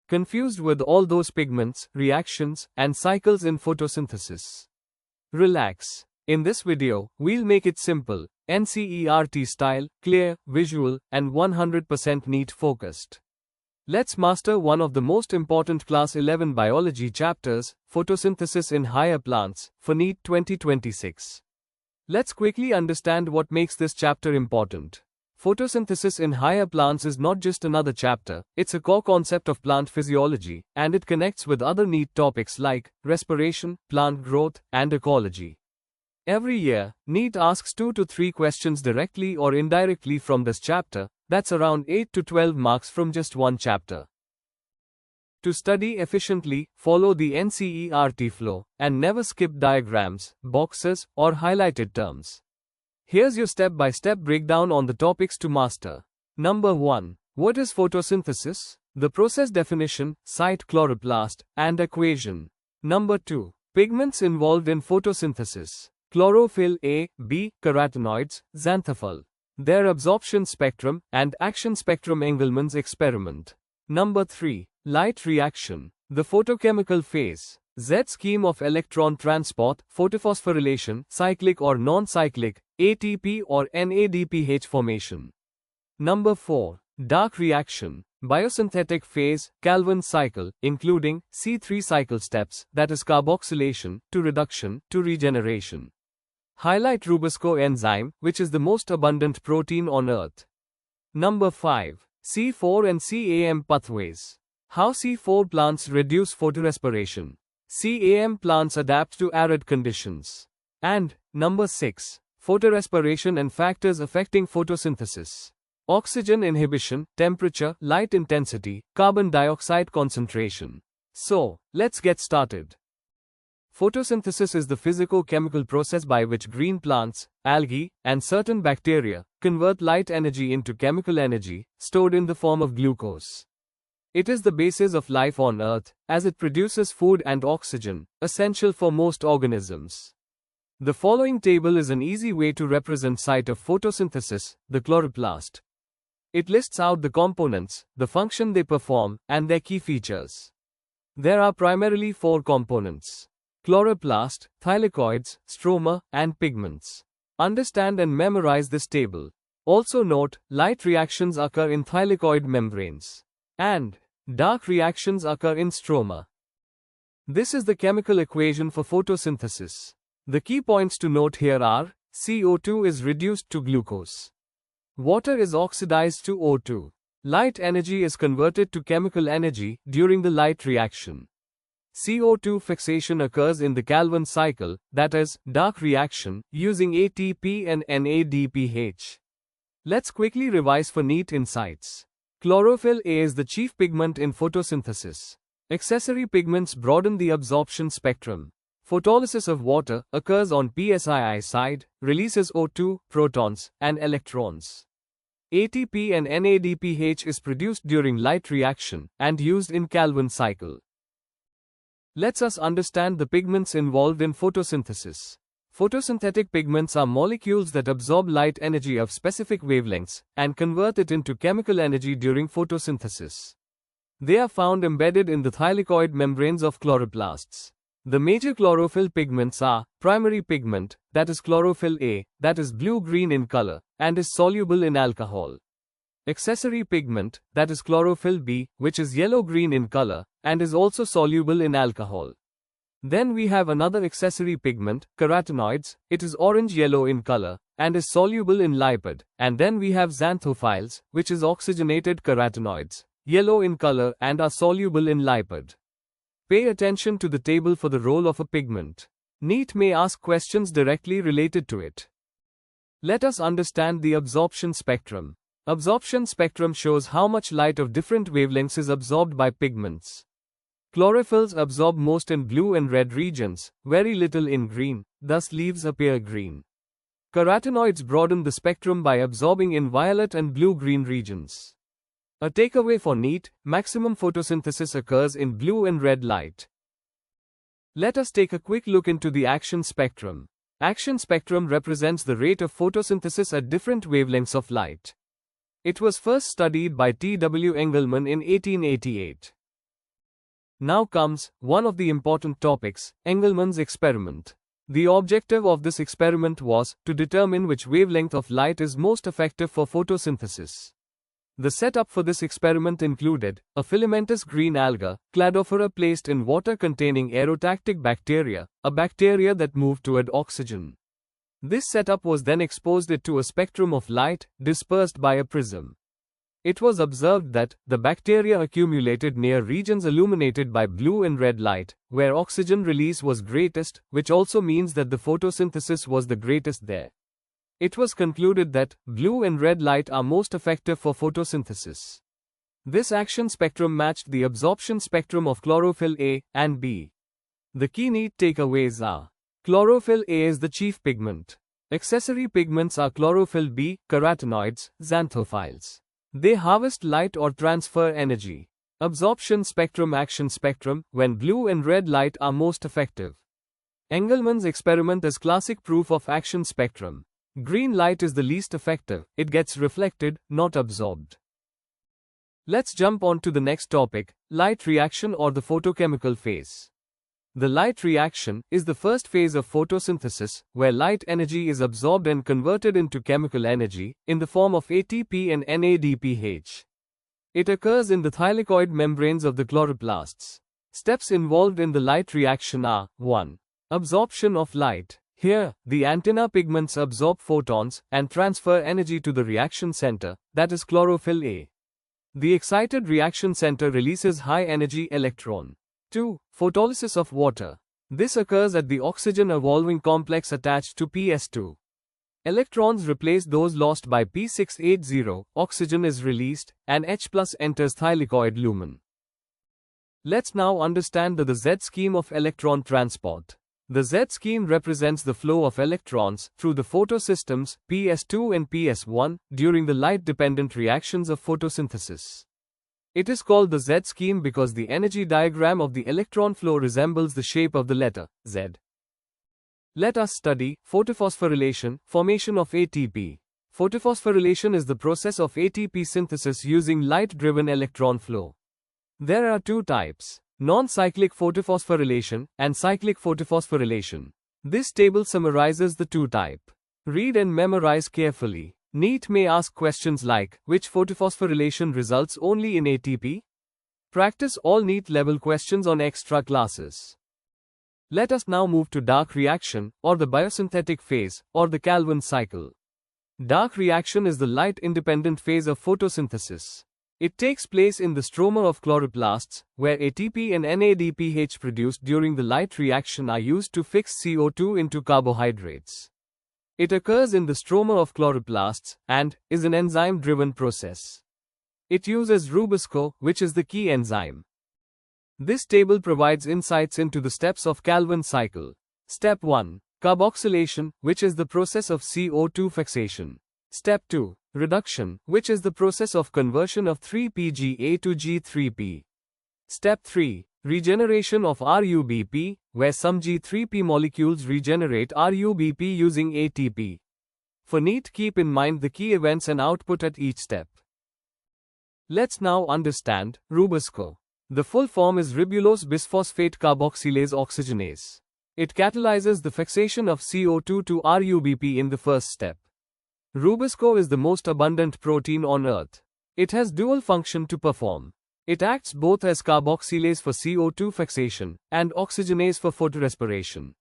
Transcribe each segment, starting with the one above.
Confused with all those pigments, reactions, and cycles in photosynthesis? Relax. In this video, we'll make it simple, NCERT style, clear, visual, and 100% NEET focused. Let's master one of the most important Class 11 biology chapters, photosynthesis in higher plants, for NEET 2026. Let's quickly understand what makes this chapter important. Photosynthesis in higher plants is not just another chapter, it's a core concept of plant physiology, and it connects with other NEET topics like respiration, plant growth, and ecology. Every year, NEET asks 2 to 3 questions directly or indirectly from this chapter. That's around 8 to 12 marks from just one chapter. To study efficiently, follow the NCERT flow, and never skip diagrams, boxes, or highlighted terms. Here's your step-by-step breakdown on the topics to master. Number 1. What is photosynthesis? The process definition, site chloroplast, and equation. Number 2. Pigments involved in photosynthesis. Chlorophyll A, B, carotenoids, xanthophyll. Their absorption spectrum, and action spectrum Engelmann's experiment. Number 3. Light reaction. The photochemical phase. Z scheme of electron transport, photophosphorylation, cyclic or non-cyclic, ATP or NADPH formation. Number 4. Dark reaction. Biosynthetic phase, Calvin cycle, including C3 cycle steps, that is carboxylation, to reduction, to regeneration. Highlight RUBISCO enzyme, which is the most abundant protein on Earth. Number 5. C4 and CAM pathways. How C4 plants reduce photorespiration. CAM plants adapt to arid conditions. And, number 6. Photorespiration and factors affecting photosynthesis. Oxygen inhibition, temperature, light intensity, carbon dioxide concentration. So, let's get started. Photosynthesis is the physico-chemical process by which green plants, algae, and certain bacteria convert light energy into chemical energy, stored in the form of glucose. It is the basis of life on Earth, as it produces food and oxygen, essential for most organisms. The following table is an easy way to represent site of photosynthesis, the chloroplast. It lists out the components, the function they perform, and their key features. There are primarily 4 components: chloroplast, thylakoids, stroma, and pigments. Understand and memorize this table. Also note, light reactions occur in thylakoid membranes, and dark reactions occur in stroma. This is the chemical equation for photosynthesis. The key points to note here are, CO2 is reduced to glucose. Water is oxidized to O2. Light energy is converted to chemical energy during the light reaction. CO2 fixation occurs in the Calvin cycle, that is, dark reaction, using ATP and NADPH. Let's quickly revise for NEET insights. Chlorophyll A is the chief pigment in photosynthesis. Accessory pigments broaden the absorption spectrum. Photolysis of water occurs on PSII side, releases O2, protons, and electrons. ATP and NADPH is produced during light reaction, and used in Calvin cycle. Let's us understand the pigments involved in photosynthesis. Photosynthetic pigments are molecules that absorb light energy of specific wavelengths, and convert it into chemical energy during photosynthesis. They are found embedded in the thylakoid membranes of chloroplasts. The major chlorophyll pigments are, primary pigment, that is chlorophyll A, that is blue-green in color, and is soluble in alcohol. Accessory pigment, that is chlorophyll B, which is yellow-green in color, and is also soluble in alcohol. Then we have another accessory pigment, carotenoids. It is orange-yellow in color, and is soluble in lipid. And then we have xanthophyls, which is oxygenated carotenoids, yellow in color and are soluble in lipid. Pay attention to the table for the role of a pigment. NEET may ask questions directly related to it. Let us understand the absorption spectrum. Absorption spectrum shows how much light of different wavelengths is absorbed by pigments. Chlorophylls absorb most in blue and red regions, very little in green, thus leaves appear green. Carotenoids broaden the spectrum by absorbing in violet and blue-green regions. A takeaway for NEET: maximum photosynthesis occurs in blue and red light. Let us take a quick look into the action spectrum. Action spectrum represents the rate of photosynthesis at different wavelengths of light. It was first studied by T. W. Engelmann in 1888. Now comes one of the important topics, Engelmann's experiment. The objective of this experiment was to determine which wavelength of light is most effective for photosynthesis. The setup for this experiment included a filamentous green alga, cladophora, placed in water containing aerotactic bacteria, a bacteria that moved toward oxygen. This setup was then exposed to a spectrum of light, dispersed by a prism. It was observed that the bacteria accumulated near regions illuminated by blue and red light, where oxygen release was greatest, which also means that the photosynthesis was the greatest there. It was concluded that blue and red light are most effective for photosynthesis. This action spectrum matched the absorption spectrum of chlorophyll A and B. The key NEET takeaways are: chlorophyll A is the chief pigment. Accessory pigments are chlorophyll B, carotenoids, xanthophiles. They harvest light or transfer energy. Absorption spectrum, action spectrum, when blue and red light are most effective. Engelmann's experiment is classic proof of action spectrum. Green light is the least effective, it gets reflected, not absorbed. Let's jump on to the next topic, light reaction or the photochemical phase. The light reaction is the first phase of photosynthesis, where light energy is absorbed and converted into chemical energy, in the form of ATP and NADPH. It occurs in the thylakoid membranes of the chloroplasts. Steps involved in the light reaction are: 1. Absorption of light. Here, the antenna pigments absorb photons and transfer energy to the reaction center, that is chlorophyll A. The excited reaction center releases high-energy electron. 2. Photolysis of water. This occurs at the oxygen-evolving complex attached to PS2. Electrons replace those lost by P680, oxygen is released, and H+ enters thylakoid lumen. Let's now understand the Z scheme of electron transport. The Z scheme represents the flow of electrons through the photosystems PS2 and PS1 during the light-dependent reactions of photosynthesis. It is called the Z scheme because the energy diagram of the electron flow resembles the shape of the letter Z. Let us study photophosphorylation, formation of ATP. Photophosphorylation is the process of ATP synthesis using light-driven electron flow. There are two types: non-cyclic photophosphorylation and cyclic photophosphorylation. This table summarizes the two types. Read and memorize carefully. NEET may ask questions like, which photophosphorylation results only in ATP? Practice all NEET level questions on extra classes. Let us now move to dark reaction, or the biosynthetic phase, or the Calvin cycle. Dark reaction is the light-independent phase of photosynthesis. It takes place in the stroma of chloroplasts, where ATP and NADPH produced during the light reaction are used to fix CO2 into carbohydrates. It occurs in the stroma of chloroplasts, and is an enzyme-driven process. It uses RUBISCO, which is the key enzyme. This table provides insights into the steps of Calvin cycle. Step 1. Carboxylation, which is the process of CO2 fixation. Step 2. Reduction, which is the process of conversion of 3-PGA to G3P. Step 3. Regeneration of RUBP, where some G3P molecules regenerate RUBP using ATP. For NEET, keep in mind the key events and output at each step. Let's now understand RUBISCO. The full form is ribulose bisphosphate carboxylase oxygenase. It catalyzes the fixation of CO2 to RUBP in the first step. RUBISCO is the most abundant protein on Earth. It has dual function to perform. It acts both as carboxylase for CO2 fixation and oxygenase for photorespiration.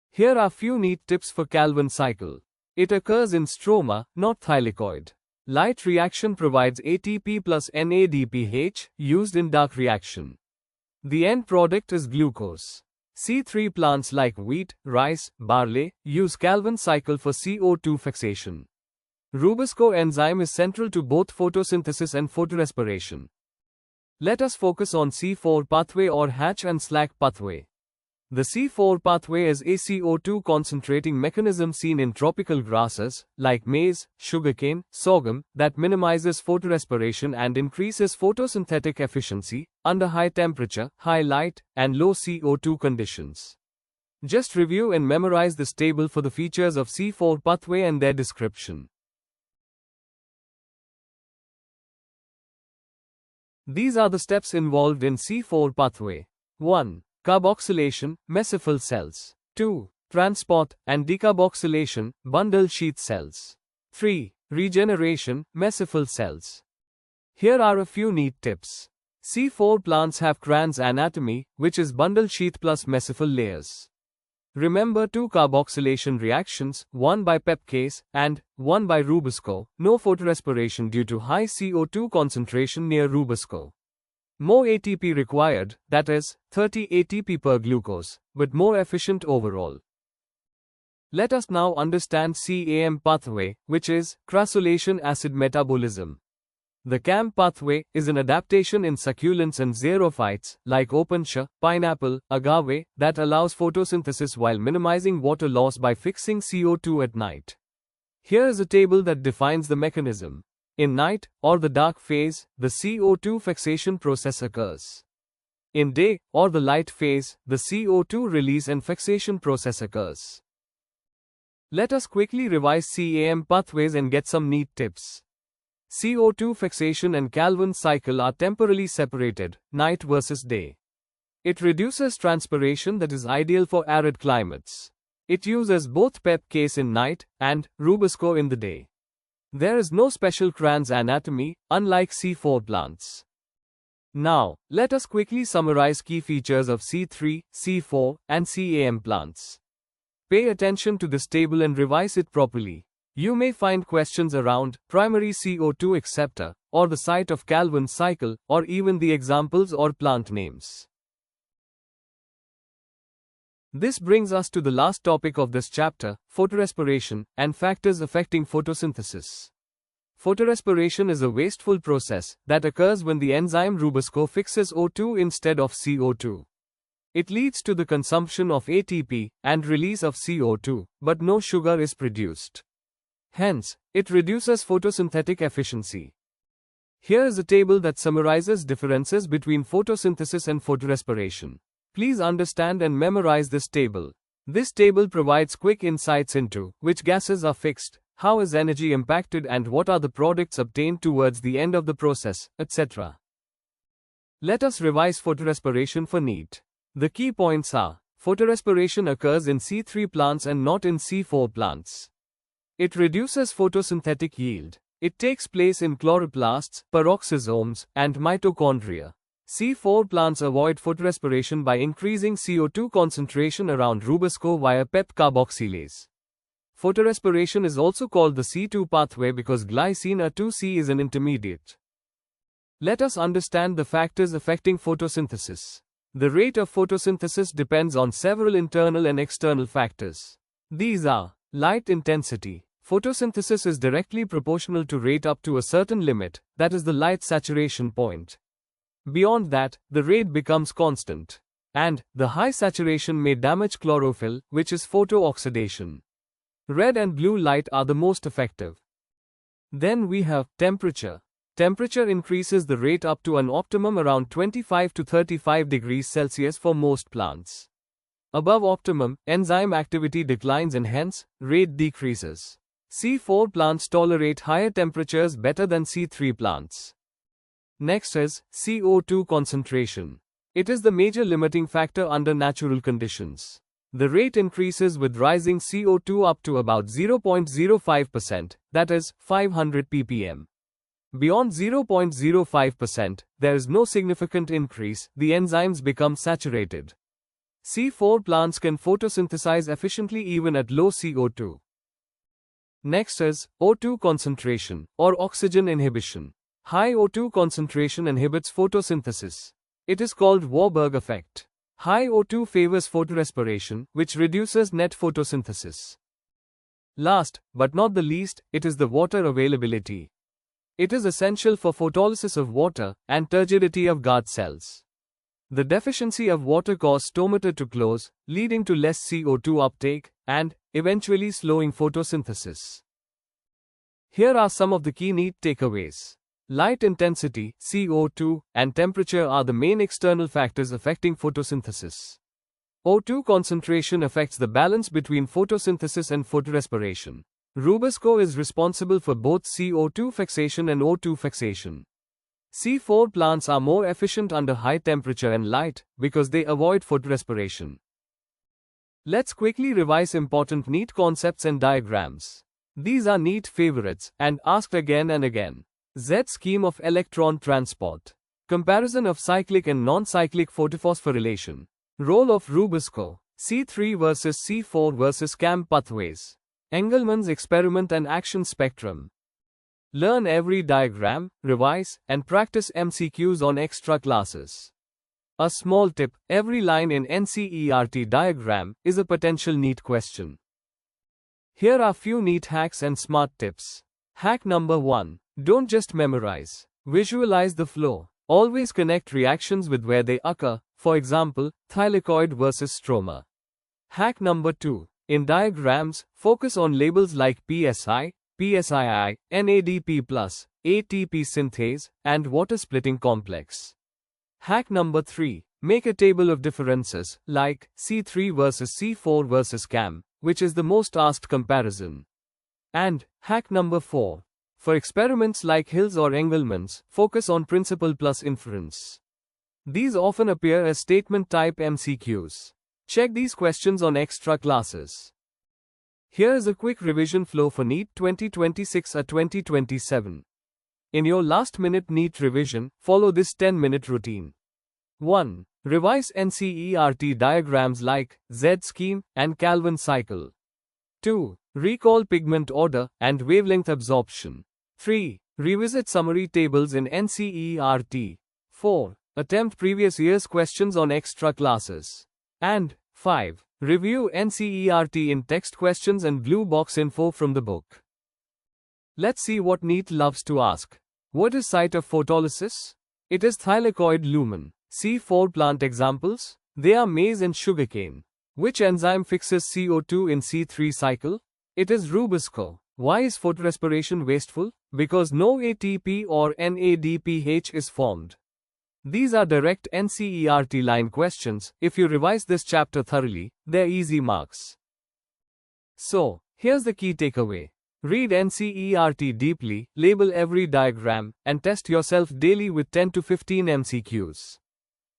Here are few NEET tips for Calvin cycle. It occurs in stroma, not thylakoid. Light reaction provides ATP plus NADPH, used in dark reaction. The end product is glucose. C3 plants like wheat, rice, barley, use Calvin cycle for CO2 fixation. RUBISCO enzyme is central to both photosynthesis and photorespiration. Let us focus on C4 pathway or Hatch and Slack pathway. The C4 pathway is a CO2 concentrating mechanism seen in tropical grasses, like maize, sugarcane, sorghum, that minimizes photorespiration and increases photosynthetic efficiency under high temperature, high light, and low CO2 conditions. Just review and memorize this table for the features of C4 pathway and their description. These are the steps involved in C4 pathway. 1. Carboxylation, mesophyll cells. 2. Transport and decarboxylation, bundle sheath cells. 3. Regeneration, mesophyll cells. Here are a few neat tips. C4 plants have Cran's anatomy, which is bundle sheath plus mesophyll layers. Remember 2 carboxylation reactions, one by pepcase and one by RUBISCO. No photorespiration due to high CO2 concentration near RUBISCO. More ATP required, that is, 30 ATP per glucose, but more efficient overall. Let us now understand CAM pathway, which is crassulation acid metabolism. The CAM pathway is an adaptation in succulents and xerophytes, like opuntia, pineapple, agave, that allows photosynthesis while minimizing water loss by fixing CO2 at night. Here is a table that defines the mechanism. In night, or the dark phase, the CO2 fixation process occurs. In day, or the light phase, the CO2 release and fixation process occurs. Let us quickly revise CAM pathways and get some neat tips. CO2 fixation and Calvin cycle are temporally separated, night versus day. It reduces transpiration that is ideal for arid climates. It uses both pepcase in night and RUBISCO in the day. There is no special Cran's anatomy, unlike C4 plants. Now, let us quickly summarize key features of C3, C4, and CAM plants. Pay attention to this table and revise it properly. You may find questions around primary CO2 acceptor, or the site of Calvin cycle, or even the examples or plant names. This brings us to the last topic of this chapter, photorespiration, and factors affecting photosynthesis. Photorespiration is a wasteful process that occurs when the enzyme RUBISCO fixes O2 instead of CO2. It leads to the consumption of ATP and release of CO2, but no sugar is produced. Hence, it reduces photosynthetic efficiency. Here is a table that summarizes differences between photosynthesis and photorespiration. Please understand and memorize this table. This table provides quick insights into which gases are fixed, how is energy impacted, and what are the products obtained towards the end of the process, etc. Let us revise photorespiration for NEET. The key points are: photorespiration occurs in C3 plants and not in C4 plants. It reduces photosynthetic yield. It takes place in chloroplasts, peroxisomes, and mitochondria. C4 plants avoid photorespiration by increasing CO2 concentration around RUBISCO via PEP carboxylase. Photorespiration is also called the C2 pathway because glycine A2C is an intermediate. Let us understand the factors affecting photosynthesis. The rate of photosynthesis depends on several internal and external factors. These are: light intensity. Photosynthesis is directly proportional to rate up to a certain limit, that is the light saturation point. Beyond that, the rate becomes constant. And the high saturation may damage chlorophyll, which is photooxidation. Red and blue light are the most effective. Then we have temperature. Temperature increases the rate up to an optimum around 25 to 35 degrees Celsius for most plants. Above optimum, enzyme activity declines and hence, rate decreases. C4 plants tolerate higher temperatures better than C3 plants. Next is CO2 concentration. It is the major limiting factor under natural conditions. The rate increases with rising CO2 up to about 0.05%, that is, 500 ppm. Beyond 0.05%, there is no significant increase, the enzymes become saturated. C4 plants can photosynthesize efficiently even at low CO2. Next is O2 concentration, or oxygen inhibition. High O2 concentration inhibits photosynthesis. It is called Warburg effect. High O2 favors photorespiration, which reduces net photosynthesis. Last, but not the least, it is the water availability. It is essential for photolysis of water and turgidity of guard cells. The deficiency of water causes stomata to close, leading to less CO2 uptake, and, eventually slowing photosynthesis. Here are some of the key NEET takeaways. Light intensity, CO2, and temperature are the main external factors affecting photosynthesis. O2 concentration affects the balance between photosynthesis and photorespiration. RUBISCO is responsible for both CO2 fixation and O2 fixation. C4 plants are more efficient under high temperature and light because they avoid photorespiration. Let's quickly revise important NEET concepts and diagrams. These are NEET favorites and asked again and again. Z scheme of electron transport. Comparison of cyclic and non-cyclic photophosphorylation. Role of RUBISCO. C3 versus C4 versus CAM pathways. Engelmann's experiment and action spectrum. Learn every diagram, revise, and practice MCQs on extra classes. A small tip: every line in NCERT diagram is a potential NEET question. Here are few NEET hacks and smart tips. Hack number 1. Don't just memorize. Visualize the flow. Always connect reactions with where they occur, for example, thylakoid versus stroma. Hack number 2. In diagrams, focus on labels like PSI, PSII, NADP+, ATP synthase, and water splitting complex. Hack number 3. Make a table of differences, like C3 versus C4 versus CAM, which is the most asked comparison. And hack number 4. For experiments like Hill's or Engelmann's, focus on principle plus inference. These often appear as statement-type MCQs. Check these questions on extra classes. Here is a quick revision flow for NEET 2026 or 2027. In your last-minute NEET revision, follow this 10-minute routine. 1. Revise NCERT diagrams like Z scheme and Calvin cycle. 2. Recall pigment order and wavelength absorption. 3. Revisit summary tables in NCERT. 4. Attempt previous year's questions on extra classes. And 5. Review NCERT in text questions and blue box info from the book. Let's see what NEET loves to ask. What is site of photolysis? It is thylakoid lumen. C4 plant examples? They are maize and sugarcane. Which enzyme fixes CO2 in C3 cycle? It is RUBISCO. Why is photorespiration wasteful? Because no ATP or NADPH is formed. These are direct NCERT line questions. If you revise this chapter thoroughly, they're easy marks. So, here's the key takeaway. Read NCERT deeply, label every diagram, and test yourself daily with 10 to 15 MCQs.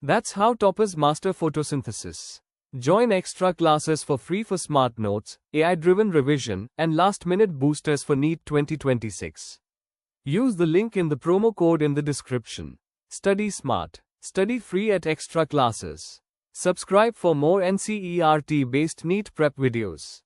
That's how toppers master photosynthesis. Join extra classes for free for smart notes, AI-driven revision, and last-minute boosters for NEET 2026. Use the link in the promo code in the description. Study smart. Study free at extra classes. Subscribe for more NCERT-based NEET prep videos.